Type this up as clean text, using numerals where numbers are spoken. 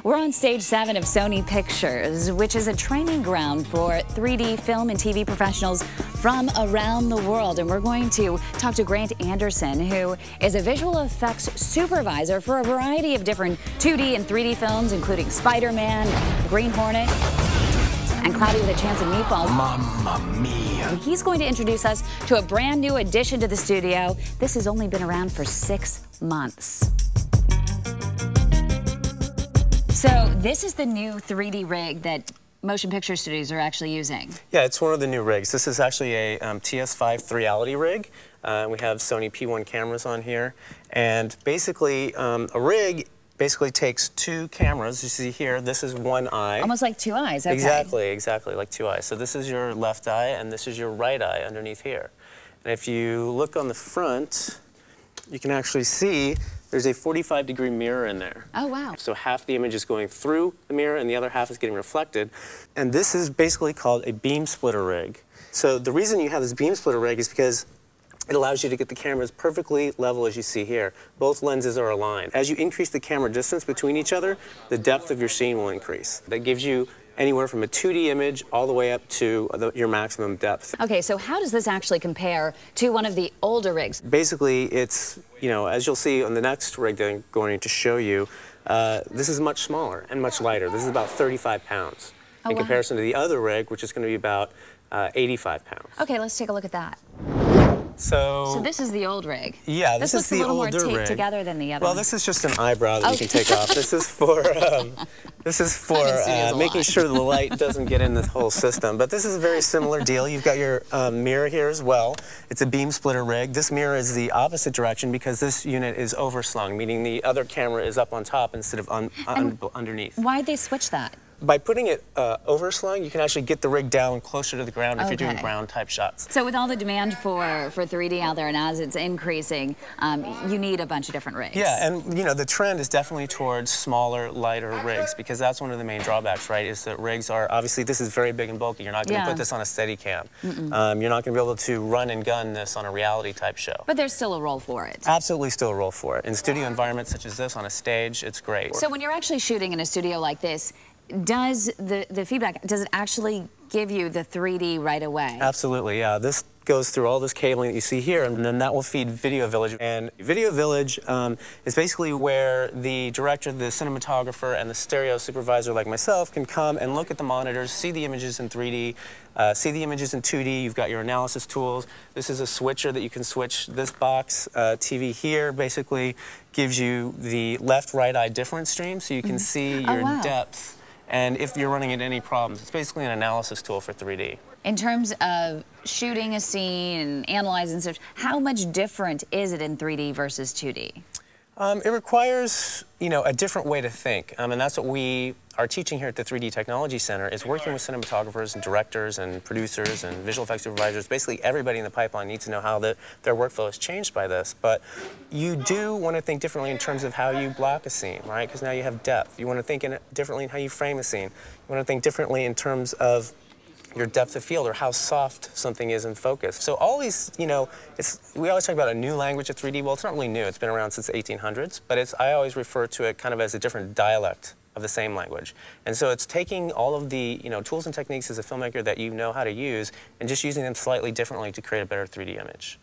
We're on stage 7 of Sony Pictures, which is a training ground for 3D film and TV professionals from around the world. And we're going to talk to Grant Anderson, who is a visual effects supervisor for a variety of different 2D and 3D films, including Spider-Man, Green Hornet, and Cloudy with a Chance of Meatballs. Mamma mia. He's going to introduce us to a brand new addition to the studio. This has only been around for 6 months. So this is the new 3D rig that motion picture studios are actually using. Yeah, it's one of the new rigs. This is actually a TS5 3-ality rig. We have Sony P1 cameras on here. And basically, a rig basically takes 2 cameras. You see here, this is one eye. Almost like 2 eyes, okay. Exactly, like 2 eyes. So this is your left eye, and this is your right eye underneath here. And if you look on the front, you can actually see there's a 45-degree mirror in there. Oh, wow. So half the image is going through the mirror and the other half is getting reflected. And this is basically called a beam splitter rig. So the reason you have this beam splitter rig is because it allows you to get the cameras perfectly level, as you see here. Both lenses are aligned. As you increase the camera distance between each other, the depth of your scene will increase. That gives you anywhere from a 2D image all the way up to your maximum depth. Okay, so how does this actually compare to one of the older rigs? Basically, it's, as you'll see on the next rig that I'm going to show you, this is much smaller and much lighter. This is about 35 pounds in comparison to the other rig, which is going to be about 85 pounds. Okay, let's take a look at that. So this is the old rig. Yeah, this is the older rig. This looks a little more taped together than the other Well, one. this is just an eyebrow that you can take off. This is for making sure the light doesn't get in this whole system. But this is a very similar deal. You've got your mirror here as well. It's a beam splitter rig. This mirror is the opposite direction because this unit is overslung, meaning the other camera is up on top instead of underneath. Why'd they switch that? By putting it overslung, you can actually get the rig down closer to the ground if you're doing ground-type shots. So with all the demand for 3D out there and as it's increasing, you need a bunch of different rigs. Yeah, and the trend is definitely towards smaller, lighter rigs because that's one of the main drawbacks, right, is that rigs are, obviously this is very big and bulky. You're not going to put this on a Steadicam. You're not going to be able to run and gun this on a reality-type show. But there's still a role for it. Absolutely still a role for it. In studio environments such as this, on a stage, it's great. So when you're actually shooting in a studio like this, does the feedback, does it actually give you the 3D right away? Absolutely, yeah. This goes through all this cabling that you see here, and then that will feed Video Village. And Video Village is basically where the director, the cinematographer, and the stereo supervisor like myself can come and look at the monitors, see the images in 3D, see the images in 2D. You've got your analysis tools. This is a switcher that you can switch. This box TV here basically gives you the left-right eye difference stream, so you can see your depth. And if you're running into any problems, it's basically an analysis tool for 3D. In terms of shooting a scene and analyzing stuff, how much different is it in 3D versus 2D? It requires, a different way to think, and that's what we are teaching here at the 3D Technology Center, is working with cinematographers and directors and producers and visual effects supervisors. Basically, everybody in the pipeline needs to know how their workflow has changed by this. But you do want to think differently in terms of how you block a scene, right? Because now you have depth. You want to think differently in how you frame a scene. You want to think differently in terms of your depth of field or how soft something is in focus. So all these, we always talk about a new language of 3D. Well, it's not really new. It's been around since the 1800s, but I always refer to it kind of as a different dialect of the same language. And so it's taking all of the, tools and techniques as a filmmaker that you know how to use and just using them slightly differently to create a better 3D image.